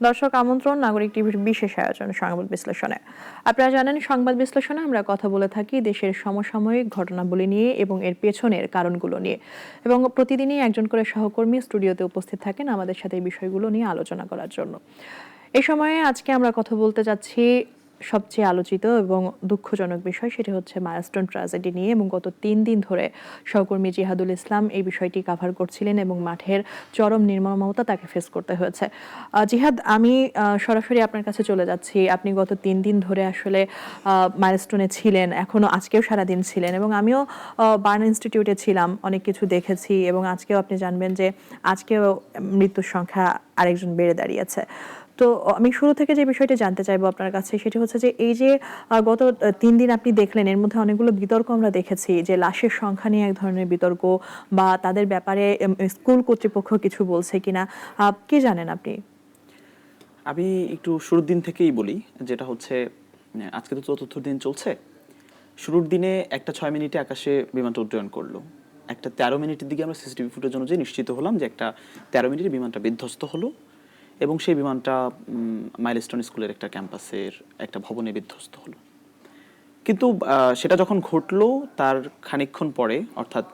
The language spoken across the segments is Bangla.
দর্শক আমন্ত্রণ নাগরিক টিভির বিশেষ আয়োজন সংবাদ বিশ্লেষণে। আপনারা জানেন সংবাদ বিশ্লেষণে আমরা কথা বলে থাকি দেশের সমসাময়িক ঘটনাবলী নিয়ে এবং এর পেছনের কারণগুলো নিয়ে, এবং প্রতিদিনই একজন করে সহকর্মী স্টুডিওতে উপস্থিত থাকেন আমাদের সাথে এই বিষয়গুলো নিয়ে আলোচনা করার জন্য। এই সময়ে আজকে আমরা কথা বলতে যাচ্ছি সবচেয়ে আলোচিত এবং দুঃখজনক বিষয়, সেটি হচ্ছে মাইলস্টোন ট্র্যাজেডি নিয়ে, এবং গত 3 দিন ধরে সহকর্মী জিহাদুল ইসলাম এই বিষয়টি কাভার করছিলেন এবং মাঠের চরম নির্মমতা তাকে ফেস করতে হয়েছে। জিহাদ, আমি সরাসরি আপনার কাছে চলে যাচ্ছি। আপনি গত 3 দিন ধরে আসলে মাইলস্টোনে ছিলেন, এখনো আজকেও সারাদিন ছিলেন, এবং আমিও বার্ন ইনস্টিটিউটে ছিলাম, অনেক কিছু দেখেছি, এবং আজকেও আপনি জানবেন যে আজকেও মৃত্যুর সংখ্যা আরেকজন বেড়ে দাঁড়িয়েছে। তো আমি শুরু থেকে যে বিষয়টি জানতে চাইবো আপনার কাছে, সেটি হচ্ছে যে এই যে গত 3 দিন আপনি দেখলেন, এর মধ্যে অনেকগুলো বিতর্ক আমরা দেখেছি, যে লাশের সংখ্যা নিয়ে এক ধরনের বিতর্ক, বা তাদের ব্যাপারে স্কুল কর্তৃপক্ষ কিছু বলছে কিনা, কি জানেন আপনি? আমি একটু শুরুর দিন থেকেই বলি, যেটা হচ্ছে আজকে তো চতুর্থ দিন চলছে। শুরুর দিনে একটা 6 মিনিটে আকাশে বিমানটা উড্ডয়ন করলো। একটা 13 মিনিটের দিকে আমরা সিসিটিভি ফুটেজ অনুযায়ী নিশ্চিত হলাম যে একটা 13 মিনিটে বিমানটা বিধ্বস্ত হলো, এবং সেই বিমানটা মাইলস্টোন স্কুলের একটা ক্যাম্পাসের একটা ভবনে বিধ্বস্ত হলো। কিন্তু সেটা যখন ঘটলো তার খানিকক্ষণ পরে, অর্থাৎ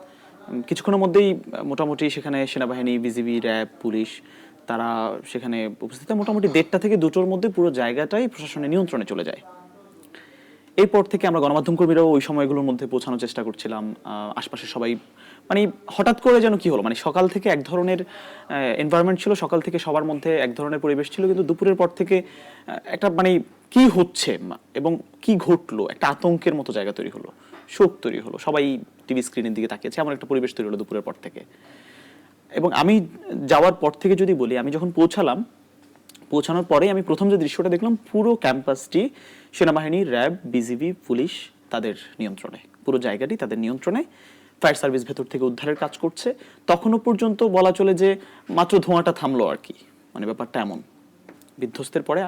কিছুক্ষণের মধ্যেই মোটামুটি সেখানে সেনাবাহিনী, বিজিবি, র্যাব, পুলিশ তারা সেখানে উপস্থিত। মোটামুটি 1:30 থেকে 2টোর মধ্যে পুরো জায়গাটাই প্রশাসনের নিয়ন্ত্রণে চলে যায়। এরপর থেকে আমরা গণমাধ্যম কর্মীরাও ওই সময়গুলোর মধ্যে পৌঁছানোর চেষ্টা করছিলাম। আশপাশে সবাই মানে হঠাৎ করে যেন কি হলো, মানে সকাল থেকে এক ধরনের এনভায়রনমেন্ট ছিল, সকাল থেকে সবার মধ্যে এক ধরনের পরিবেশ ছিল, কিন্তু দুপুরের পর থেকে একটা মানে কি হচ্ছে এবং কি ঘটলো একটা আতঙ্কের মতো জায়গা তৈরি হলো, শোক তৈরি হলো, সবাই টিভি স্ক্রিনের দিকে তাকিয়েছে, এমন একটা পরিবেশ তৈরি হলো দুপুরের পর থেকে। এবং আমি যাওয়ার পর থেকে যদি বলি, আমি যখন পৌঁছানোর পরে আমি প্রথম যে দৃশ্যটা দেখলাম, পুরো ক্যাম্পাসটি সেনাবাহিনী, র্যাব, বিজিবি, পুলিশ তাদের নিয়ন্ত্রণে, পুরো জায়গাটি তাদের নিয়ন্ত্রণে। ফায়ার সার্ভিস ভেতর থেকে উদ্ধারের কাজ করছে। তখনও পর্যন্ত বলা চলে যে মাত্র ধোঁয়াটা থামলো আর কি, মানে ব্যাপারটা এমন। বিধ্বস্তের পরে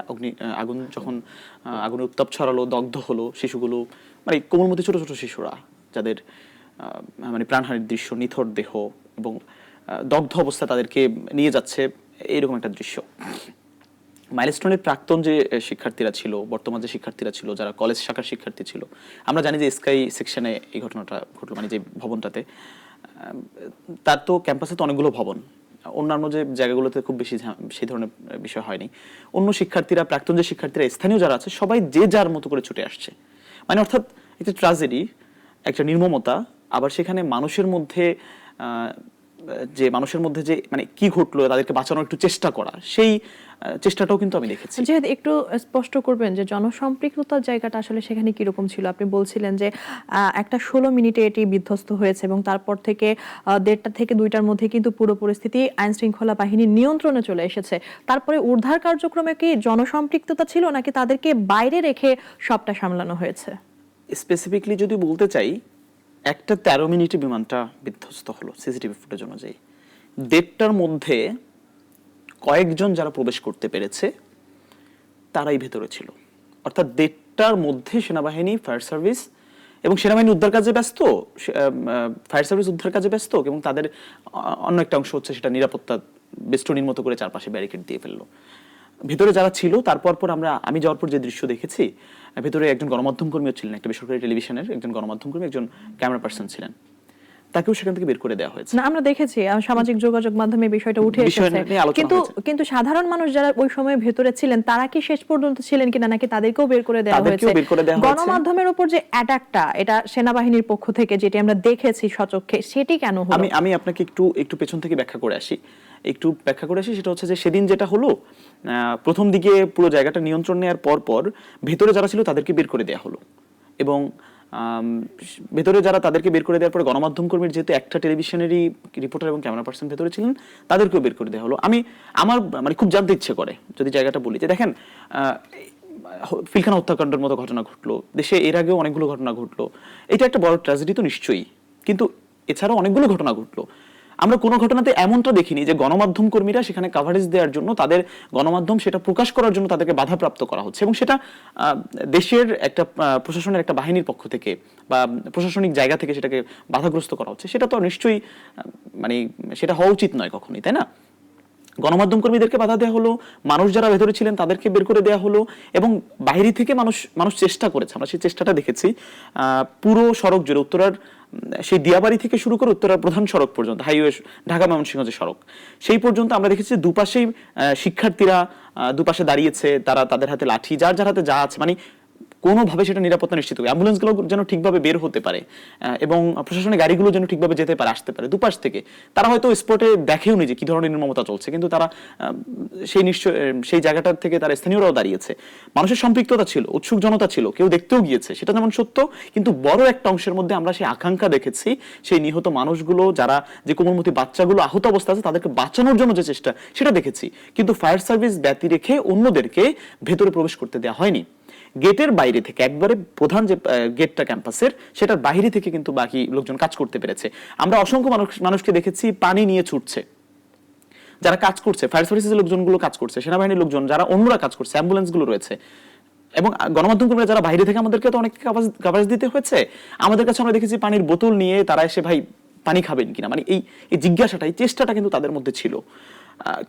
আগুন যখন আগুনের উত্তাপ ছড়ালো, দগ্ধ হলো শিশুগুলো, মানে কোমলমতি ছোট ছোট শিশুরা যাদের মানে প্রাণহানির দৃশ্য, নিথর দেহ এবং দগ্ধ অবস্থা তাদেরকে নিয়ে যাচ্ছে, এইরকম একটা দৃশ্য। মাইলস্টোনের প্রাক্তন যে শিক্ষার্থীরা ছিল, বর্তমান যে শিক্ষার্থীরা ছিল, যারা কলেজ শাখার শিক্ষার্থী ছিল, আমরা জানি যে স্কাই সেকশনে এই ঘটনাটা ঘটলো, মানে যে ভবনটাতে। তার তো ক্যাম্পাসে তো অনেকগুলো ভবন, অন্যান্য যে জায়গাগুলোতে খুব বেশি সেই ধরনের বিষয় হয়নি। অন্য শিক্ষার্থীরা, প্রাক্তন যে শিক্ষার্থীরা, স্থানীয় যারা আছে, সবাই যে যার মতো করে ছুটে আসছে। মানে অর্থাৎ একটা ট্র্যাজেডি, একটা নির্মমতা, আবার সেখানে মানুষের মধ্যে যে মানে কি ঘটলো তাদেরকে বাঁচানোর একটু চেষ্টা করা, সেই চেষ্টাটাও কিন্তু আমি দেখেছি। যেহেতু একটু স্পষ্ট করবেন যে জনসম্পৃক্ততার জায়গাটা আসলে সেখানে কিরকম ছিল? আপনি বলছিলেন যে একটা 16 মিনিটে এটি বিধ্বস্ত হয়েছে, এবং তারপর থেকে 1:30 থেকে 2টার মধ্যে কিন্তু পুরো পরিস্থিতি আইন শৃঙ্খলা বাহিনীর নিয়ন্ত্রণে চলে এসেছে। তারপরে উদ্ধার কার্যক্রমে কি জনসম্পৃক্ততা ছিল, নাকি তাদেরকে বাইরে রেখে সবটা সামলানো হয়েছে? স্পেসিফিকলি যদি বলতে চাই, একটা 13 মিনিটে বিমানটা বিধ্বস্ত হলো সিসিটিভি ফুটেজ অনুযায়ী। 1:30টার মধ্যে কয়েকজন যারা প্রবেশ করতে পেরেছে তারাই ভেতরে ছিল। অর্থাৎ 1:30টার মধ্যে সেনাবাহিনী, ফায়ার সার্ভিস, এবং সেনাবাহিনী উদ্ধার কাজে ব্যস্ত, ফায়ার সার্ভিস উদ্ধার কাজে ব্যস্ত, এবং তাদের অন্য একটা অংশ হচ্ছে সেটা নিরাপত্তা বেষ্টনীর মতো করে চারপাশে ব্যারিকেড দিয়ে ফেললো। ভেতরে যারা ছিল, তারপর আমি যাওয়ার পর যে দৃশ্য দেখেছি, ভেতরে একজন গণমাধ্যম কর্মীও ছিলেন, একটা বেসরকারি টেলিভিশনের একজন গণমাধ্যম কর্মী, একজন ক্যামেরা পার্সন ছিলেন, তাকেও সেখান থেকে বের করে দেওয়া হয়েছে। না, আমরা দেখেছি সামাজিক যোগাযোগ মাধ্যমে বিষয়টা উঠে এসেছে, কিন্তু সাধারণ মানুষ যারা ওই সময় ভেতরে ছিলেন তারা কি শেষ পর্যন্ত ছিলেন কিনা, নাকি তাদেরকেও বের করে দেওয়া হয়েছে? গণমাধ্যমের উপর যে অ্যাটাকটা, এটা সেনাবাহিনীর পক্ষ থেকে যেটি আমরা দেখেছি সচক্ষে, সেটি কেন হলো? আমি আপনাকে একটু পেছন থেকে ব্যাখ্যা করে আসি। সেটা হচ্ছে যে সেদিন যেটা হলো, প্রথম দিকে পুরো জায়গাটা নিয়ন্ত্রণ নেওয়ার পর ভেতরে যারা ছিল তাদেরকে বের করে দেওয়া হলো, এবং ভেতরে যারা তাদেরকে বের করে দেওয়ার পরে গণমাধ্যম কর্মীর, যেহেতু একটা টেলিভিশনেরই রিপোর্টার এবং ক্যামেরা পার্সন ভেতরে ছিলেন, তাদেরকেও বের করে দেওয়া হলো। আমার মানে খুব জানতে ইচ্ছে করে যদি জায়গাটা বলি, যে দেখেন পিলখানা হত্যাকাণ্ডের মতো ঘটনা ঘটলো দেশে, এর আগেও অনেকগুলো ঘটনা ঘটলো, এটা একটা বড় ট্র্যাজেডি তো নিশ্চয়ই, কিন্তু এছাড়াও অনেকগুলো ঘটনা ঘটলো। আমরা কোনো ঘটনাতে এমনটা দেখিনি যে গণমাধ্যম কর্মীরা সেখানে কাভারেজ দেওয়ার জন্য, তাদের গণমাধ্যম সেটা প্রকাশ করার জন্য তাদেরকে বাধাপ্রাপ্ত করা হচ্ছে, এবং সেটা দেশের একটা প্রশাসনের একটা বাহিনীর পক্ষ থেকে বা প্রশাসনিক জায়গা থেকে সেটাকে বাধাগ্রস্ত করা হচ্ছে। সেটা তো নিশ্চয়ই মানে সেটা হওয়া উচিত নয় কখনোই, তাই না? গণমাধ্যম কর্মীদেরকে বাধা দেওয়া হলো, মানুষ যারা ভেতরে ছিলেন তাদেরকে বের করে দেওয়া হলো, এবং বাইরে থেকে মানুষ চেষ্টা করেছে, আমরা সেই চেষ্টাটা দেখেছি। পুরো সড়ক জুড়ে উত্তরার সেই দিয়াবাড়ি থেকে শুরু করে উত্তরার প্রধান সড়ক পর্যন্ত, হাইওয়ে ঢাকা ময়মনসিংহ যে সড়ক, সেই পর্যন্ত আমরা দেখেছি দুপাশেই শিক্ষার্থীরা দুপাশে দাঁড়িয়েছে, তারা তাদের হাতে লাঠি, যার যার হাতে যা আছে, মানে কোনোভাবে সেটা নিরাপত্তা নিশ্চিত করে অ্যাম্বুলেন্সগুলো যেন ঠিকভাবে বের হতে পারে এবং প্রশাসনের গাড়িগুলো যেন ঠিকভাবে যেতে পারে, আসতে পারে দুপাশ থেকে। তারা হয়তো স্পটে দেখেও নি যে কি ধরনের নির্মমতা চলছে, কিন্তু তারা সেই জায়গাটার থেকে তারা স্থানীয়রাও দাঁড়িয়েছে। মানুষের সম্পৃক্ততা ছিল, উৎসুক জনতা ছিল, কেউ দেখতেও গিয়েছে, সেটা যেমন সত্য, কিন্তু বড় একটা অংশের মধ্যে আমরা সেই আকাঙ্ক্ষা দেখেছি, সেই নিহত মানুষগুলো, যারা যে কোমলমতি বাচ্চাগুলো আহত অবস্থা আছে তাদেরকে বাঁচানোর জন্য যে চেষ্টা, সেটা দেখেছি। কিন্তু ফায়ার সার্ভিস ব্যতি রেখে অন্যদেরকে ভেতরে প্রবেশ করতে দেওয়া হয়নি। গেটের বাইরে থেকে, একবারে প্রধান যে গেটটা ক্যাম্পাসের, সেটার বাইরে থেকে কিন্তু বাকি লোকজন কাজ করতে পেরেছে। আমরা অসংখ্য মানুষকে দেখেছি পানি নিয়ে ছুটছে, যারা কাজ করছে, ফায়ার সার্ভিসের লোকজনগুলো কাজ করছে, সেনাবাহিনীর লোকজন যারা অন্যরা কাজ করছে, অ্যাম্বুলেন্সগুলো রয়েছে, এবং গণমাধ্যম কর্মীরা যারা বাইরে থেকে, আমাদেরকে তো অনেক কাভারেজ দিতে হয়েছে, আমাদের কাছে আমরা দেখেছি পানির বোতল নিয়ে তারা এসে ভাই পানি খাবেন কিনা, মানে এই জিজ্ঞাসাটা, এই চেষ্টাটা কিন্তু তাদের মধ্যে ছিল।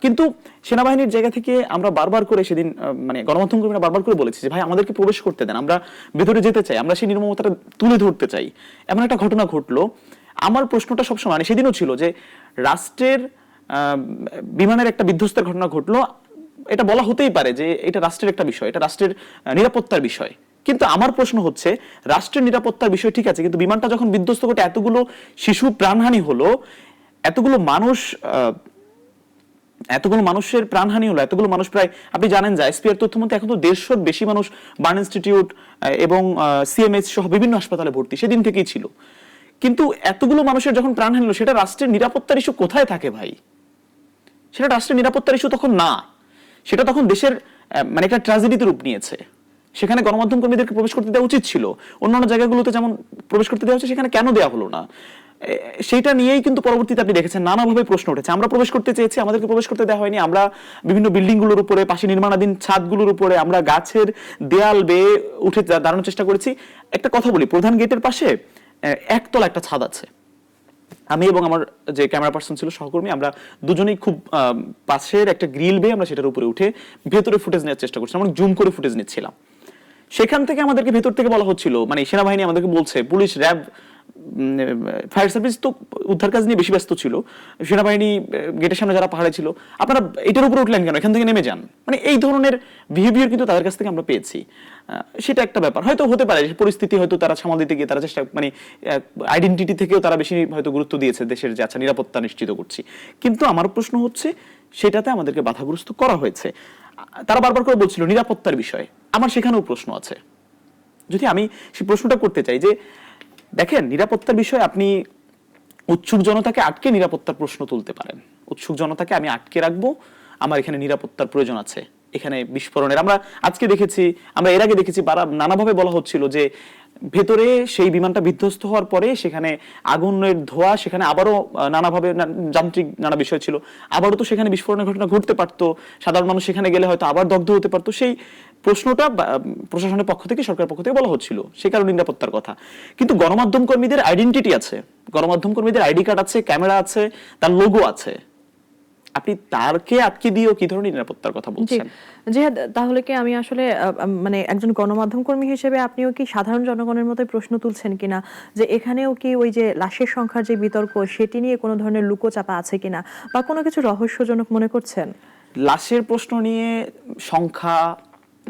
কিন্তু সেনাবাহিনীর জায়গা থেকে আমরা বারবার করে সেদিন, মানে গণমাধ্যম কর্মীরা বারবার করে বলেছি যে ভাই আমাদেরকে প্রবেশ করতে দেন, আমরা ভেতরে যেতে চাই, আমরা সেই নির্মমতাটা তুলে ধরতে চাই। এমন একটা ঘটনা ঘটলো। আমার প্রশ্নটা সবসময়, মানে সেদিনও ছিল, যে রাষ্ট্রের বিমানের একটা বিধ্বস্তের ঘটনা ঘটলো, এটা বলা হতেই পারে যে এটা রাষ্ট্রের একটা বিষয়, এটা রাষ্ট্রের নিরাপত্তার বিষয়। কিন্তু আমার প্রশ্ন হচ্ছে, রাষ্ট্রের নিরাপত্তার বিষয় ঠিক আছে, কিন্তু বিমানটা যখন বিধ্বস্ত ঘটে, এতগুলো শিশু প্রাণহানি হলো, এতগুলো মানুষের প্রাণহানি হলো, এতগুলো মানুষ, প্রায় আপনি জানেন যে এসপিআর তথ্য মতে এখন তো 150-র বেশি মানুষ বার্ন ইনস্টিটিউট এবং সিএমএইচ সহ বিভিন্ন হাসপাতালে ভর্তি সেদিন থেকেই ছিল। কিন্তু এতগুলো মানুষের যখন প্রাণহানি হলো, সেটা রাষ্ট্রের নিরাপত্তার ইস্যু কোথায় থাকে ভাই? সেটা রাষ্ট্রের নিরাপত্তার ইস্যু তখন না, সেটা তখন দেশের মানে একটা ট্র্যাজেডিতে রূপ নিয়েছে। সেখানে গণমাধ্যম কর্মীদেরকে প্রবেশ করতে দেওয়া উচিত ছিল, অন্যান্য জায়গাগুলোতে যেমন প্রবেশ করতে দেওয়া হচ্ছে, সেখানে কেন দেওয়া হলো না? সেইটা নিয়েই কিন্তু পরবর্তীতে আপনি দেখেছেন নানাভাবে প্রশ্ন উঠেছে। আমরা প্রবেশ করতে চেয়েছি, আমাদেরকে প্রবেশ করতে দেওয়া হয়নি। আমরা বিভিন্ন বিল্ডিং গুলোর উপরে, পাশে নির্মাণাধীন ছাদগুলোর উপরে, আমরা গাছের দেয়াল বেয়ে উঠে দাঁড়ানোর চেষ্টা করেছি। একটা কথা বলি, প্রধান গেটের পাশে একতলা একটা ছাদ আছে। আমি এবং আমার যে ক্যামেরা পার্সন ছিল, সহকর্মী, আমরা দুজনেই খুব পাশের একটা গ্রিল বেয়ে আমরা সেটার উপরে উঠে ভেতরে ফুটেজ নেওয়ার চেষ্টা করছিলাম, আমরা জুম করে ফুটেজ নিচ্ছিলাম। সেখান থেকে আমাদেরকে ভেতর থেকে বলা হচ্ছিল, মানে সেনাবাহিনী আমাদেরকে বলছে, পুলিশ, র্যাব, ফায়ার সার্ভিস তো উদ্ধার কাজ নিয়ে বেশি ব্যস্ত ছিল, সেনাবাহিনী গেটের সামনে যারা পাহাড়ে ছিল, আপনারা এটার উপরে উঠলেন কেন, এখান থেকে নেমে যান। মানে এই ধরনের বিহেভিয়ার কিন্তু তাদের কাছ থেকে আমরা পেয়েছি। সেটা একটা ব্যাপার, হয়তো হতে পারে পরিস্থিতি হয়তো তারা সামাল দিতে গিয়ে তারা চেষ্টা, মানে আইডেন্টিটি থেকেও তারা বেশি হয়তো গুরুত্ব দিয়েছে দেশের, যে আচ্ছা নিরাপত্তা নিশ্চিত করছি। কিন্তু আমার প্রশ্ন হচ্ছে, সেটাতে আমাদেরকে বাধাগ্রস্ত করা হয়েছে। তারা বারবার করে বলছিল নিরাপত্তার বিষয়ে, আমার সেখানেও প্রশ্ন আছে। যদি আমি সেই প্রশ্নটা করতে চাই, যে দেখেন, নিরাপত্তার বিষয়ে আপনি উৎসুক জনতাকে আটকে নিরাপত্তার প্রশ্ন তুলতে পারেন। উৎসুক জনতাকে আমি আটকে রাখবো, আমার এখানে নিরাপত্তার প্রয়োজন আছে, এখানে বিস্ফোরণের, আমরা আজকে দেখেছি, আমরা এর আগে দেখেছি, নানাভাবে বলা হচ্ছিল যে ভেতরে সেই বিমানটা বিধ্বস্ত হওয়ার পরে সেখানে আগুনের ধোঁয়া, সেখানে আবারও নানাভাবে যান্ত্রিক নানা বিষয় ছিল, আবারও তো সেখানে বিস্ফোরণের ঘটনা ঘটতে পারতো, সাধারণ মানুষ সেখানে গেলে হয়তো আবার দগ্ধ হতে পারতো। সেই প্রশ্নটা প্রশাসনের পক্ষ থেকে, সরকারের পক্ষ থেকে বলা হচ্ছিল, সেই কারণে নিরাপত্তার কথা। কিন্তু গণমাধ্যম কর্মীদের আইডেন্টিটি আছে, গণমাধ্যম কর্মীদের আইডি কার্ড আছে, ক্যামেরা আছে, তার লোগো আছে, আপনি তারকে আটকে দিয়েও কি ধরনের নিরাপত্তার কথা বলছেন? জিহাদ, তাহলে কি আমি আসলে মানে একজন গণমাধ্যম কর্মী হিসেবে আপনিও কি সাধারণ জনগণের মতো প্রশ্ন তুলছেন কিনা, যে এখানেও কি ওই যে লাশের সংখ্যার যে বিতর্ক, সেটি নিয়ে কোনো ধরনের লুকোচাপা আছে কিনা, বা কোনো কিছু রহস্যজনক মনে করছেন? লাশের প্রশ্ন নিয়ে, সংখ্যা,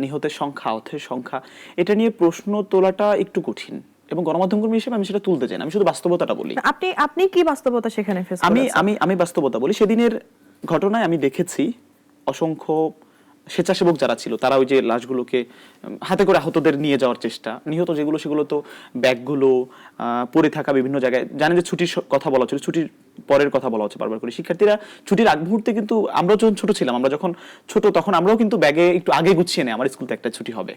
নিহতের সংখ্যা, আহতের সংখ্যা, এটা নিয়ে প্রশ্ন তোলাটা একটু কঠিন, এবং গণমাধ্যম কর্মী হিসেবে আমি সেটা তুলতে চাই না। আমি শুধু বাস্তবতাটা বলি। আপনি কি বাস্তবতা সেখানে ফেস করেছেন? আমি বাস্তবতা বলি। সেদিনের ঘটনায় আমি দেখেছি অসংখ্য স্বেচ্ছাসেবক যারা ছিল, তারা ওই যে লাশগুলোকে হাতে করে আহতদের নিয়ে যাওয়ার চেষ্টা, নিহত যেগুলো, সেগুলো তো ব্যাগগুলো পড়ে থাকা বিভিন্ন জায়গায়, জানেন যে ছুটির কথা বলা হচ্ছে, ছুটির পরের কথা বলা হচ্ছে বারবার করে। শিক্ষার্থীরা ছুটির আগ মুহূর্তে, কিন্তু আমরা যখন ছোট ছিলাম, আমরা যখন ছোট, তখন আমরাও কিন্তু ব্যাগে একটু আগে গুছিয়ে নেই, আমার স্কুলতে একটা ছুটি হবে,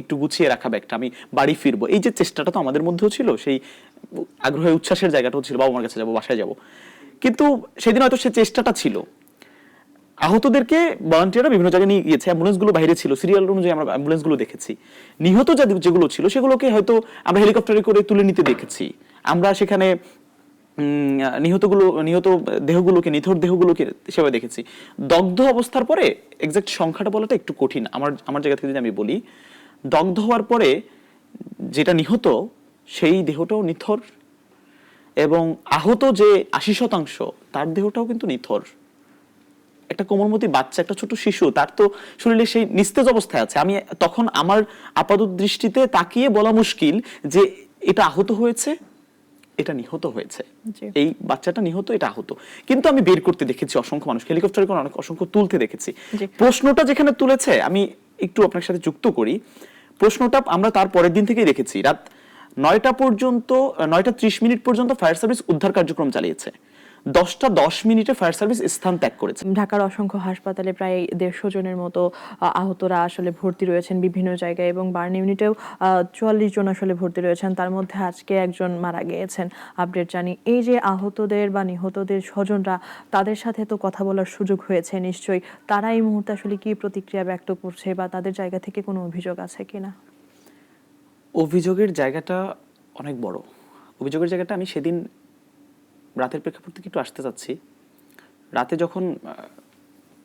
একটু গুছিয়ে রাখা ব্যাগটা, আমি বাড়ি ফিরবো, এই যে চেষ্টাটা তো আমাদের মধ্যেও ছিল, সেই আগ্রহে উচ্ছ্বাসের জায়গাটাও ছিল, বাবা মার কাছে যাবো, বাসায় যাবো। কিন্তু সেদিন হয়তো সে চেষ্টাটা ছিল। আহতদেরকে ভলান্টিয়াররা বিভিন্ন জায়গায় নিয়ে গিয়েছে, অ্যাম্বুলেন্সগুলো বাইরে ছিল, সিরিয়াল অনুযায়ী আমরা অ্যাম্বুলেন্সগুলো দেখেছি। নিহত যেগুলো ছিল, সেগুলোকে হয়তো আমরা হেলিকপ্টারে করে তুলে নিতে দেখেছি। আমরা সেখানে নিহত দেহগুলোকে, নিথর দেহগুলোকে সেভাবে দেখেছি। দগ্ধ অবস্থার পরে এক্সাক্ট সংখ্যাটা বলাটা একটু কঠিন আমার জায়গা থেকে যদি আমি বলি, দগ্ধ হওয়ার পরে যেটা নিহত সেই দেহটাও নিথর, এবং আহত যে 80% তার দেহটাও কিন্তু নিথর। একটা কোমলমতি বাচ্চা, একটা ছোট শিশু, তার তো শরীরে সেই নিস্তেজ অবস্থায় আছে। আমি তখন আমার আপাত দৃষ্টিতে তাকিয়ে বলা মুশকিল যে এটা আহত হয়েছে, এটা নিহত হয়েছে, এই বাচ্চাটা নিহত, এটা আহত। কিন্তু আমি বের করতে দেখেছি অসংখ্য মানুষ, হেলিকপ্টারে করে অনেক অসংখ্য তুলতে দেখেছি। প্রশ্নটা যেখানে তুলেছে, আমি একটু আপনার সাথে যুক্ত করি, প্রশ্নটা আমরা তার পরের দিন থেকেই দেখেছি। রাত 9:30 পর্যন্ত ফায়ার সার্ভিস উদ্ধার কার্যক্রম চালিয়েছে। 10:10 ফায়ার সার্ভিস স্থান ত্যাগ করেছে। ঢাকার অসংখ্য হাসপাতালে প্রায় 150 জনের মতো আহতরা আসলে ভর্তি রয়েছেন বিভিন্ন জায়গায়, এবং বার্ন ইউনিটেও 44 জন আসলে ভর্তি রয়েছেন। তার মধ্যে আজকে একজন মারা গিয়েছেন, আপডেট জানি। এই যে আহতদের বা নিহতদের স্বজনরা, তাদের সাথে তো কথা বলার সুযোগ হয়েছে নিশ্চয়ই, তারা এই মুহূর্তে আসলে কি প্রতিক্রিয়া ব্যক্ত করছে বা তাদের জায়গা থেকে কোনো অভিযোগ আছে কিনা? অভিযোগের জায়গাটা অনেক বড়। অভিযোগের জায়গাটা আমি সেদিন রাতের প্রেক্ষাপট থেকে একটু আসতে চাচ্ছি। রাতে যখন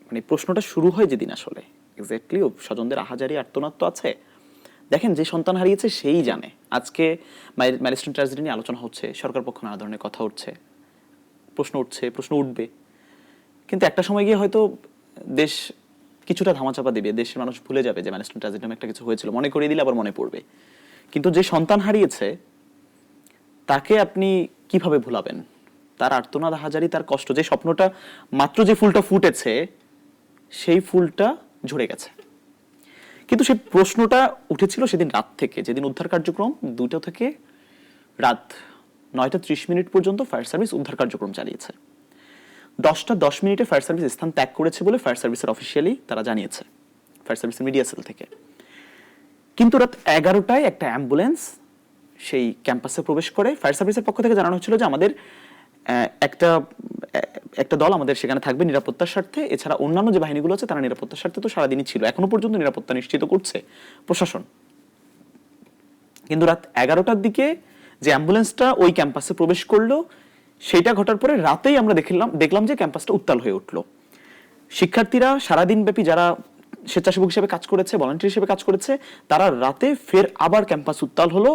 মানে প্রশ্নটা শুরু হয় যেদিন, আসলে এক্স্যাক্টলি স্বজনদের আহাজারি আর্তনাদ তো আছে। দেখেন, যে সন্তান হারিয়েছে সেই জানে। আজকে মাইলস্টোন ট্র্যাজেডি নিয়ে আলোচনা হচ্ছে, সরকার পক্ষ নানা ধরনের কথা উঠছে, প্রশ্ন উঠবে, কিন্তু একটা সময় গিয়ে হয়তো দেশ কিছুটা ধামাচাপা দিবে, দেশের মানুষ ভুলে যাবে যে মাইলস্টোন ট্র্যাজেডি নামে একটা কিছু হয়েছিল, মনে করিয়ে দিলে আবার মনে পড়বে। কিন্তু যে সন্তান হারিয়েছে তাকে আপনি কিভাবে ভুলাবেন? তার আর্তনাদ, হাজারি, তার কষ্ট, যে স্বপ্নটা মাত্র যে ফুলটা ফুটেছে সেই ফুলটা ঝরে গেছে। কিন্তু সেই প্রশ্নটা উঠেছিল সেদিন রাত থেকে, যেদিন উদ্ধার কার্যক্রম 2টা থেকে রাত 9:30 পর্যন্ত ফায়ার সার্ভিস উদ্ধার কার্যক্রম চালিয়েছে। 10:10 ফায়ার সার্ভিস স্থান ত্যাগ করেছে বলে ফায়ার সার্ভিসের অফিসিয়ালি তারা জানিয়েছে, ফায়ার সার্ভিসের মিডিয়া সেল থেকে। কিন্তু রাত 11টায় একটা অ্যাম্বুলেন্স সেই ক্যাম্পাসে প্রবেশ করে। ফায়ার সার্ভিসের পক্ষ থেকে জানানো হচ্ছিল যে আমাদের একটা দল আমাদের সেখানে থাকবে নিরাপত্তার স্বার্থে, এছাড়া অন্যান্য যে বাহিনীগুলো আছে তারা নিরাপত্তার স্বার্থে তো সারাদিনই ছিল, এখনো পর্যন্ত নিরাপত্তা নিশ্চিত করছে প্রশাসন। কিন্তু রাত 11টার দিকে যে অ্যাম্বুলেন্সটা ওই ক্যাম্পাসে প্রবেশ করলো, সেইটা ঘটার পরে রাতেই আমরা দেখলাম যে ক্যাম্পাসটা উত্তাল হয়ে উঠলো। শিক্ষার্থীরা সারাদিন ব্যাপী যারা স্বেচ্ছাসেবক হিসেবে কাজ করেছে, ভলান্টিয়ার হিসেবে কাজ করেছে, তারা রাতে ফের আবার ক্যাম্পাস উত্তাল হলো।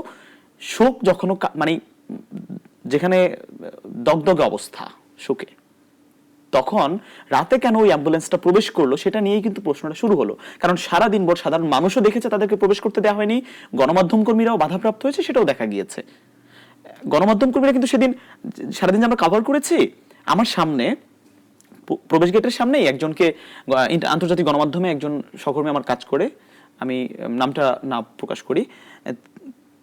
শোক যখন মানে যেখানে দগদগে অবস্থা শোকে, তখন রাতে কেন ওই অ্যাম্বুলেন্সটা প্রবেশ করলো সেটা নিয়েই কিন্তু প্রশ্নটা শুরু হলো। কারণ সারাদিন ভর সাধারণ মানুষও দেখেছে তাদেরকে প্রবেশ করতে দেওয়া হয়নি, গণমাধ্যম কর্মীরাও বাধাপ্রাপ্ত হয়েছে, সেটাও দেখা গিয়েছে। গণমাধ্যম কর্মীরা কিন্তু সেদিন সারাদিন আমরা কভার করেছি, আমার সামনে প্রবেশ গেটের সামনেই একজনকে, আন্তর্জাতিক গণমাধ্যমে একজন সহকর্মী আমার কাজ করে, আমি নামটা না প্রকাশ করি,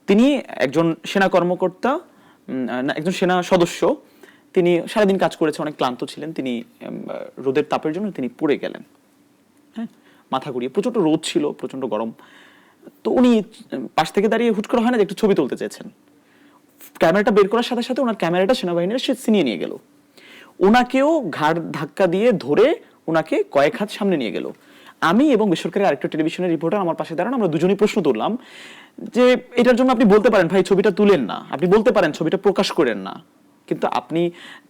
তিনি একজন সেনা কর্মকর্তা, একজন সেনা সদস্য, তিনি সারাদিন কাজ করেছে, অনেক ক্লান্ত ছিলেন, তিনি রোদের তাপের জন্য তিনি পড়ে গেলেন, হ্যাঁ, মাথা ঘুরিয়ে। প্রচন্ড রোদ ছিল, প্রচন্ড গরম, তো উনি পাশ থেকে দাঁড়িয়ে হুট করে হয় না যে একটু ছবি তুলতে চেয়েছেন, ক্যামেরাটা বের করার সাথে সাথে ওনার ক্যামেরাটা সেনাবাহিনীরা সে ছিনিয়ে নিয়ে গেল। ওনাকেও ঘাড় ধাক্কা দিয়ে ধরে ওনাকে কয়েক হাত সামনে নিয়ে গেল। আমি এবং বেসরকারি আরেকটা টেলিভিশনের রিপোর্টার আমার পাশে দাঁড়ান, আমরা দুজনেই প্রশ্ন তুললাম যে এটার জন্য আপনি বলতে পারেন ভাই ছবিটা তুলেন না, আপনি বলতে পারেন ছবিটা প্রকাশ করেন না, কিন্তু আপনি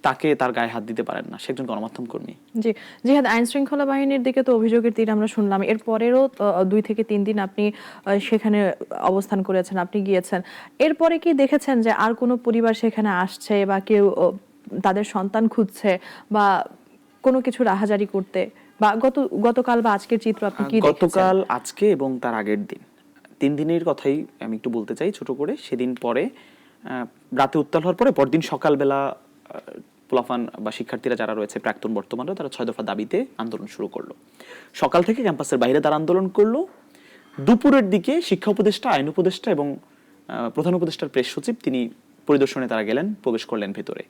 তাকে তার গায়ে হাত দিতে পারেন না, সে একজন গণমাধ্যম কর্মী। জি, জিহাদ, আইন শৃঙ্খলা বাহিনীর দিকে তো অভিযোগের তীর আমরা শুনলাম, এর পরেরও 2 থেকে 3 দিন আপনি সেখানে অবস্থান করেছেন, আপনি গিয়েছেন, এরপরে কি দেখেছেন যে আর কোনো পরিবার সেখানে আসছে বা কেউ তাদের সন্তান খুঁজছে বা কোনো কিছু রাহাজারি করতে, বা গতকাল বা আজকের চিত্র আপনি কি দেখেছেন? গতকাল, আজকে এবং তার আগের দিন, 3 দিনের কথাই আমি একটু বলতে চাই ছোট করে। সেদিন পরে রাতে উত্তাল হওয়ার পরে পরদিন সকালবেলা পোলাফান বা শিক্ষার্থীরা যারা রয়েছে প্রাক্তন বর্তমানরা, তারা 6 দফা দাবিতে আন্দোলন শুরু করলো। সকাল থেকে ক্যাম্পাসের বাইরে তারা আন্দোলন করলো। দুপুরের দিকে শিক্ষা উপদেষ্টা, আইন উপদেষ্টা এবং প্রধান উপদেষ্টার প্রেস সচিব তিনি পরিদর্শনে তারা গেলেন, প্রবেশ করলেন ভেতরে।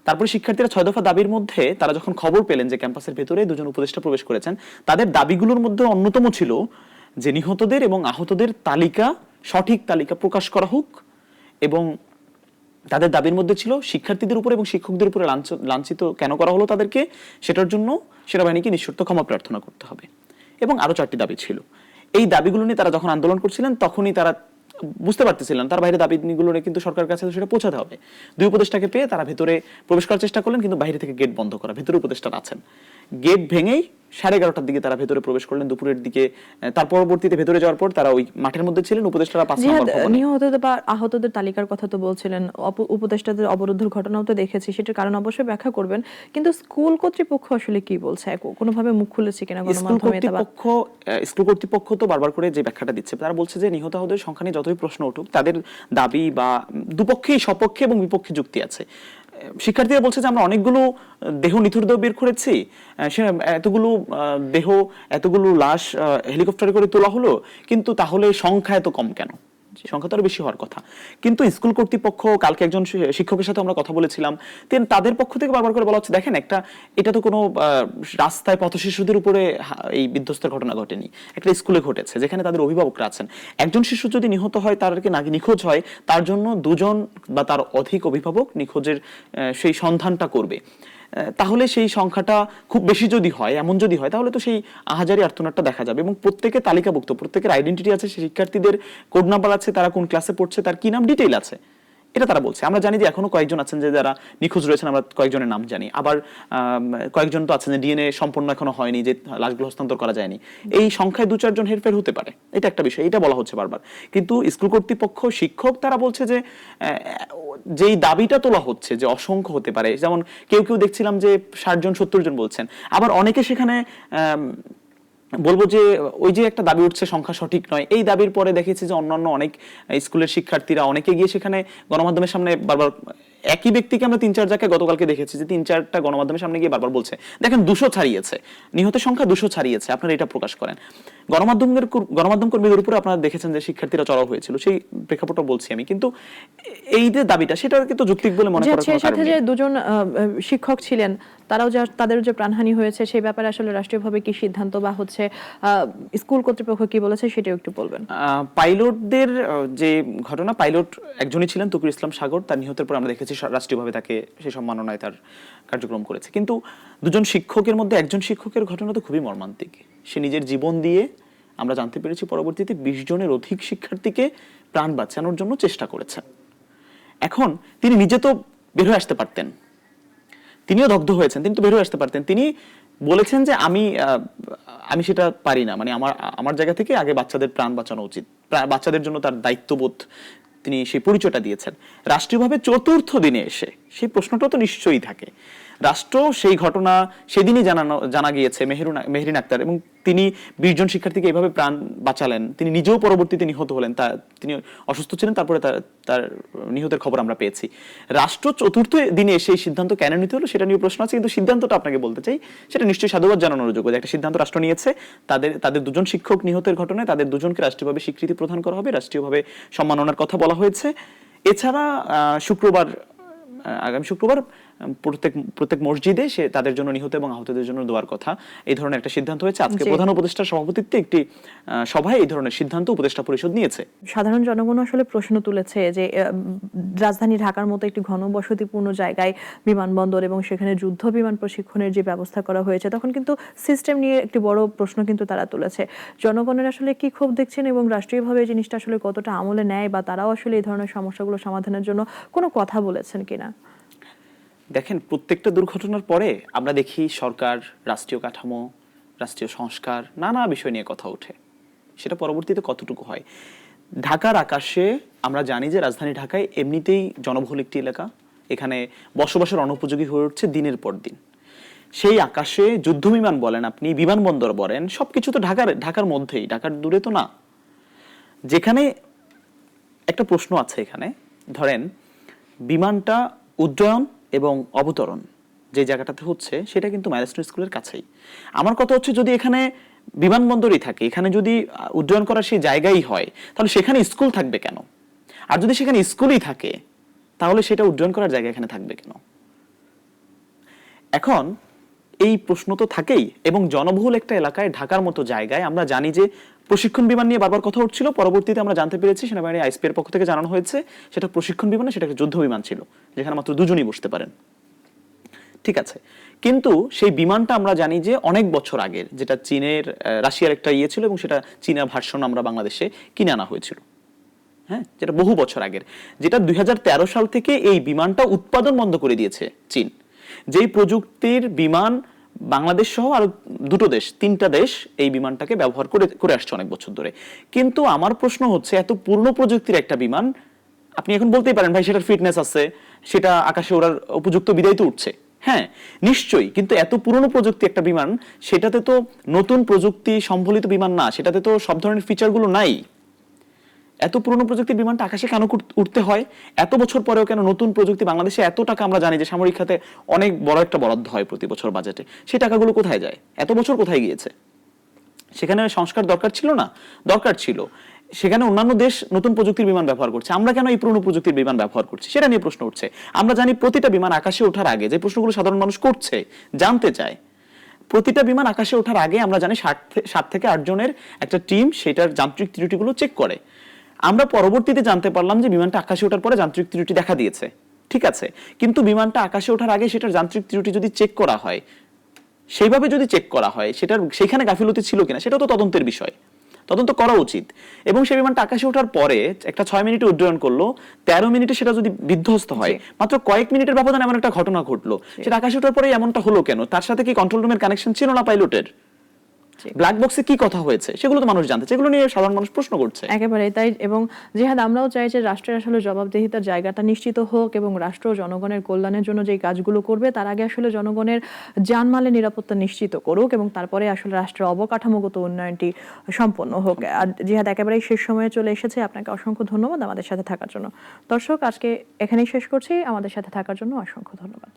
তারপরে শিক্ষার্থীরা 6 দফা দাবির মধ্যে তারা যখন খবর পেলেন যে ক্যাম্পাসের ভেতরে 2 জন উপদেষ্টা প্রবেশ করেছেন, তাদের দাবিগুলোর মধ্যে অন্যতম ছিল যে নিহতদের এবং আহতদের তালিকা, সঠিক তালিকা প্রকাশ করা হোক, এবং তাদের দাবির মধ্যে ছিল শিক্ষার্থীদের উপর এবং শিক্ষকদের উপরে লাঞ্ছিত কেন করা হলো তাদেরকে, সেটার জন্য সেনাবাহিনীকে নিঃশর্ত ক্ষমা প্রার্থনা করতে হবে, এবং আরো 4টি দাবি ছিল। এই দাবিগুলো নিয়ে তারা যখন আন্দোলন করছিলেন তখনই তারা বুঝতে পারতেছিলেন, তার বাইরে দাবিগুলো কিন্তু সরকারের কাছে সেটা পৌঁছাতে হবে। দুই উপদেষ্টাকে পেয়ে তারা ভেতরে প্রবেশ করার চেষ্টা করলেন, কিন্তু বাইরে থেকে গেট বন্ধ করা, ভেতরে উপদেষ্টারা আছেন। গেট ভেঙেই 11:30টার দিকে তারা ভেতরে প্রবেশ করলেন, দুপুরের দিকে। তার পরবর্তীতে ভেতরে যাওয়ার পর তারা ওই মাঠের মধ্যে ছিলেন, উপদেষ্টারা 5 নম্বর ভবনে। নিহতদের বা আহতদের তালিকার কথা তো বলছিলেন, উপদেষ্টাদের অবরোধের ঘটনাও তো দেখেছি, সেটার কারণ অবশ্যই ব্যাখ্যা করবেন, কিন্তু স্কুল কর্তৃপক্ষ আসলে কি বলছে, কোনোভাবে মুখ খুলেছে কিনা গণমাধ্যমে? স্কুল কর্তৃপক্ষ তো বারবার করে যে ব্যাখ্যাটা দিচ্ছে, তারা বলছে যে নিহত আহতদের সংখ্যা নিয়ে যতই প্রশ্ন উঠুক, তাদের দাবি বা দুপক্ষেই সপক্ষে এবং বিপক্ষে যুক্তি আছে। শিক্ষার্থীরা বলছে যে আমরা অনেকগুলো দেহ নিথুর দেহ বের করেছি, এতগুলো দেহ, এতগুলো লাশ হেলিকপ্টারে করে তোলা হলো, কিন্তু তাহলে সংখ্যা এত কম কেন? সংখ্যা তো আরো বেশি হওয়ার কথা। কিন্তু স্কুল কর্তৃপক্ষ, কালকে একজন শিক্ষকের সাথে আমরা কথা বলেছিলাম, তাদের পক্ষ থেকে বারবার করে বলা হচ্ছে, দেখেন এটা তো কোনো রাস্তায় পথ শিশুদের উপরে এই বিধ্বস্তের ঘটনা ঘটেনি, একটা স্কুলে ঘটেছে যেখানে তাদের অভিভাবকরা আছেন। একজন শিশু যদি নিহত হয়, তারকে নিখোঁজ হয়, তার জন্য 2জন বা তার অধিক অভিভাবক নিখোঁজের সেই সন্ধানটা করবে। তাহলে সেই সংখ্যাটা খুব বেশি যদি হয়, এমন যদি হয়, তাহলে তো সেই আহাজারি আর্তনাদটা দেখা যাবে। এবং প্রত্যেকে তালিকাভুক্ত, প্রত্যেকের আইডেন্টিটি আছে, সেই শিক্ষার্থীদের কোড নাম্বার আছে, তারা কোন ক্লাসে পড়ছে, তার কি নাম, ডিটেইল আছে, এটা তারা বলছে। আমরা জানি যে এখনো কয়েকজন আছেন যে যারা নিখোঁজ রয়েছেন, আমরা কয়েকজনের নাম জানি। আবার কয়েকজন তো আছেন যে ডিএনএ সম্পূর্ণ এখনো হয়নি, যে লাশগুলো হস্তান্তর করা যায়নি। এই সংখ্যায় 2-4 জন হেরফের হতে পারে, এটা একটা বিষয়, এটা বলা হচ্ছে বারবার। কিন্তু স্কুল কর্তৃপক্ষ, শিক্ষক, তারা বলছে যে যেই দাবিটা তোলা হচ্ছে যে অসংখ্য হতে পারে, যেমন কেউ দেখছিলাম যে 60 জন 70 জন বলছেন, আবার অনেকে সেখানে বলবো যে ওই যে একটা দাবি উঠছে সংখ্যা সঠিক নয়, এই দাবির পরে দেখেছি যে অন্যান্য অনেক স্কুলের শিক্ষার্থীরা অনেকে গিয়ে সেখানে গণমাধ্যমের সামনে বারবার, একই ব্যক্তিকে আমরা 3-4 জায়গায় গতকালকে দেখেছি যে 3-4টা গণমাধ্যমের সামনে গিয়ে বারবার বলছে, দেখেন 200 ছাড়িয়েছে, নিহতের সংখ্যা 200 ছাড়িয়েছে, আপনারা এটা প্রকাশ করেন। গণমাধ্যম কর্মীদের উপরে আপনারা দেখেছেন যে শিক্ষার্থীরা চড়াও হয়েছিল, সেই প্রেক্ষাপটটা বলছি আমি। কিন্তু এই যে দাবিটা, সেটা কিন্তু যৌক্তিক বলে মনে করার কোনো কারণ নেই। যে 2জন শিক্ষক ছিলেন, তাদের যে প্রাণহানি হয়েছে, সেই ব্যাপারে আসলে রাষ্ট্রীয়ভাবে কি সিদ্ধান্ত বা হচ্ছে স্কুল কর্তৃপক্ষ কি বলেছে, সেটাও একটু বলবেন। পাইলটদের যে ঘটনা, পাইলট একজনই ছিলেন, তকির ইসলাম সাগর, তার নিহতের পর আমরা দেখেছি রাষ্ট্রীয়ভাবে তাকে সেই সম্মাননায় তার কার্যক্রম করেছে। কিন্তু 2জন শিক্ষকের মধ্যে একজন শিক্ষকের ঘটনা তো খুবই মর্মান্তিক। সে নিজের জীবন দিয়ে, আমরা জানতে পেরেছি পরবর্তীতে, 20 জনের অধিক শিক্ষার্থীকে প্রাণ বাঁচানোর জন্য চেষ্টা করেছেন। এখন তিনি নিজে তো বের হয়ে আসতে পারতেন, তিনিও দগ্ধ হয়েছেন, তিনি তো বের হয়ে আসতে পারতেন। তিনি বলেছেন যে আমি সেটা পারি না, মানে আমার জায়গা থেকে আগে বাচ্চাদের প্রাণ বাঁচানো উচিত, বাচ্চাদের জন্য তার দায়িত্ববোধ, তিনি সেই পরিচয়টা দিয়েছেন। রাষ্ট্রীয়ভাবে 4র্থ দিনে এসে সেই প্রশ্নটা তো নিশ্চয়ই থাকে। রাষ্ট্র সেই ঘটনা সেদিনই জানা গিয়েছে, মেহরিন আক্তার, এবং তিনি 20 জন শিক্ষার্থীকে এইভাবে প্রাণ বাঁচালেন। তিনি নিজেও পরবর্তীতে নিহত হলেন, তিনি অসুস্থ ছিলেন, তারপরে তার নিহতের খবর আমরা পেয়েছি। রাষ্ট্র 4র্থ দিনে এসে এই সিদ্ধান্ত কেন নিতে হলো, সেটা নিয়ে প্রশ্ন আছে। কিন্তু সিদ্ধান্তটা আপনাকে বলতে চাই, সেটা নিশ্চয়ই সাধুবাদ জানানোর যোগ্য। একটা সিদ্ধান্ত রাষ্ট্র নিয়েছে, তাদের 2জন শিক্ষক নিহতের ঘটনায় তাদের 2জনকে রাষ্ট্রীয়ভাবে স্বীকৃতি প্রদান করা হবে, রাষ্ট্রীয়ভাবে সম্মাননার কথা বলা হয়েছে। এছাড়া আগামী শুক্রবার প্রত্যেক মসজিদে সে তাদের জন্য, নিহত এবং আহতদের জন্য দোয়ার কথা, এই ধরনের একটা সিদ্ধান্ত হয়েছে। আজকে প্রধান উপদেষ্টার সভাপতিত্বে একটি সভায় এই ধরনের সিদ্ধান্ত উপদেষ্টা পরিষদ নিয়েছে। সাধারণ জনগণ আসলে প্রশ্ন তুলেছে যে রাজধানী ঢাকার মতো একটি ঘনবসতিপূর্ণ জায়গায় বিমানবন্দর এবং সেখানে যুদ্ধ বিমান প্রশিক্ষণের যে ব্যবস্থা করা হয়েছে, তখন কিন্তু সিস্টেম নিয়ে একটি বড় প্রশ্ন কিন্তু তারা তুলেছে। জনগণের আসলে কি ক্ষোভ দেখছেন এবং রাষ্ট্রীয়ভাবে এই জিনিসটা আসলে কতটা আমলে নেয়, বা তারাও আসলে এই ধরনের সমস্যাগুলো সমাধানের জন্য কোনো কথা বলেছেন কিনা? দেখেন, প্রত্যেকটা দুর্ঘটনার পরে আমরা দেখি সরকার, রাষ্ট্রীয় কাঠামো, রাষ্ট্রীয় সংস্কার, নানা বিষয় নিয়ে কথা ওঠে। সেটা পরবর্তীতে কতটুকু হয়? ঢাকার আকাশে আমরা জানি যে রাজধানী ঢাকায় এমনিতেই জনবহুল একটি এলাকা, এখানে বসবাসের অনুপযোগী হয়ে উঠছে দিনের পর দিন। সেই আকাশে যুদ্ধবিমান বলেন, আপনি বিমানবন্দর বলেন, সবকিছু তো ঢাকার মধ্যেই, ঢাকার দূরে তো না। যেখানে একটা প্রশ্ন আছে, এখানে ধরেন বিমানটা উড্ডয়ন এবং অবতরণ যে জায়গাটাতে হচ্ছে, সেটা কিন্তু মাইলস্টোন স্কুলের কাছেই। আমার কথা হচ্ছে, যদি এখানে বিমানবন্দরই থাকে, এখানে যদি উড্ডয়ন করার সেই জায়গাই হয়, তাহলে সেখানে স্কুল থাকবে কেন? আর যদি সেখানে স্কুলই থাকে, তাহলে সেটা উড্ডয়ন করার জায়গা এখানে থাকবে কেন? এখন এই প্রশ্ন তো থাকেই। এবং জনবহুল একটা এলাকায়, ঢাকার মতো জায়গায়, আমরা জানি যে প্রশিক্ষণ বিমান নিয়ে বারবার কথা উঠছিল। পরবর্তীতে আমরা জানতে পেরেছি, সেনাবাহিনী আইএসপি এর পক্ষ থেকে জানানো হয়েছে, সেটা প্রশিক্ষণ বিমান না, সেটা একটা যুদ্ধ বিমান ছিল, যেখানে মাত্র 2জনই বসতে পারেন। ঠিক আছে, কিন্তু সেই বিমানটা আমরা জানি যে অনেক বছর আগের, যেটা রাশিয়ার একটা ছিল, এবং সেটা চীনা ভার্সন আমরা বাংলাদেশে কিনে আনা হয়েছিল। হ্যাঁ, যেটা বহু বছর আগের, যেটা 2013 সাল থেকে এই বিমানটা উৎপাদন বন্ধ করে দিয়েছে চীন। যেই প্রযুক্তির বিমান বাংলাদেশ সহ আরো দুটো দেশ, তিনটা দেশ এই বিমানটাকে ব্যবহার করে আসছে অনেক বছর ধরে। কিন্তু আমার প্রশ্ন হচ্ছে, এত পুরনো প্রযুক্তির একটা বিমান, আপনি এখন বলতেই পারেন ভাই সেটার ফিটনেস আছে, সেটা আকাশে ওড়ার উপযুক্ত বিদায় তো উঠছে। হ্যাঁ নিশ্চয়ই, কিন্তু এত পুরনো প্রযুক্তি একটা বিমান, সেটাতে তো নতুন প্রযুক্তি সম্বলিত বিমান না, সেটাতে তো সব ধরনের ফিচারগুলো নাই। এত পুরনো প্রযুক্তির বিমানটা আকাশে কেন উঠতে হয়? এত বছর পরেও কেন নতুন প্রযুক্তি? বাংলাদেশে এত টাকা আমরা জানি যে সামরিক খাতে অনেক বড় একটা বরাদ্দ হয় প্রতি বছর বাজেটে, সেই টাকাগুলো কোথায় যায়? এত বছর কোথায় গিয়েছে? সেখানে সংস্কার দরকার ছিল না? দরকার ছিল। সেখানে অন্যান্য দেশ নতুন প্রযুক্তির বিমান ব্যবহার করছে, আমরা কেন এই পুরনো প্রযুক্তির বিমান ব্যবহার করছি? সেটা নিয়ে প্রশ্ন উঠছে। আমরা জানি প্রতিটা বিমান আকাশে ওঠার আগে, যে প্রশ্নগুলো সাধারণ মানুষ করছে, জানতে চায়, প্রতিটা বিমান আকাশে ওঠার আগে আমরা জানি 7 থেকে 8 জনের একটা টিম সেটার যান্ত্রিক ত্রুটিগুলো চেক করে। আমরা পরবর্তীতে জানতে পারলাম যে বিমানটা আকাশে ওঠার পরে যান্ত্রিক ত্রুটি দেখা দিয়েছে, ঠিক আছে, কিন্তু বিমানটা আকাশে ওঠার আগে সেটার যান্ত্রিক ত্রুটি যদি চেক করা হয়, সেইভাবে যদি চেক করা হয়, সেখানে গাফিলতি ছিল কিনা সেটাও তো তদন্তের বিষয়, তদন্ত করা উচিত। এবং সেই বিমানটা আকাশে ওঠার পরে একটা 6 মিনিটে উড্ডয়ন করলো, 13 মিনিটে সেটা যদি বিধ্বস্ত হয়, মাত্র কয়েক মিনিটের ব্যবধানে এমন একটা ঘটনা ঘটলো, সেটা আকাশে ওঠার পরে এমনটা হলো কেন? তার সাথে কি কন্ট্রোল রুমের কানেকশন ছিল না পাইলটের? ব্ল্যাক বক্সে কি কথা হয়েছে সেগুলো তো মানুষ জানতে চায়, এগুলো নিয়ে সাধারণ মানুষ প্রশ্ন করছে। একেবারে তাই। এবং জিহাদ, আমরাও চাই যে রাষ্ট্রের আসলে জবাবদিহিতার জায়গাটা নিশ্চিত হোক এবং রাষ্ট্র জনগণের কল্যাণের জন্য যে কাজগুলো করবে তার আগে আসলে জনগণের জানমালের নিরাপত্তা নিশ্চিত করুক এবং তারপরে আসলে রাষ্ট্রের অবকাঠামোগত উন্নয়নটি সম্পন্ন হোক। আর জিহাদ, একেবারেই শেষ সময়ে চলে এসেছে, আপনাকে অসংখ্য ধন্যবাদ আমাদের সাথে থাকার জন্য। দর্শক, আজকে এখানেই শেষ করছি, আমাদের সাথে থাকার জন্য অসংখ্য ধন্যবাদ।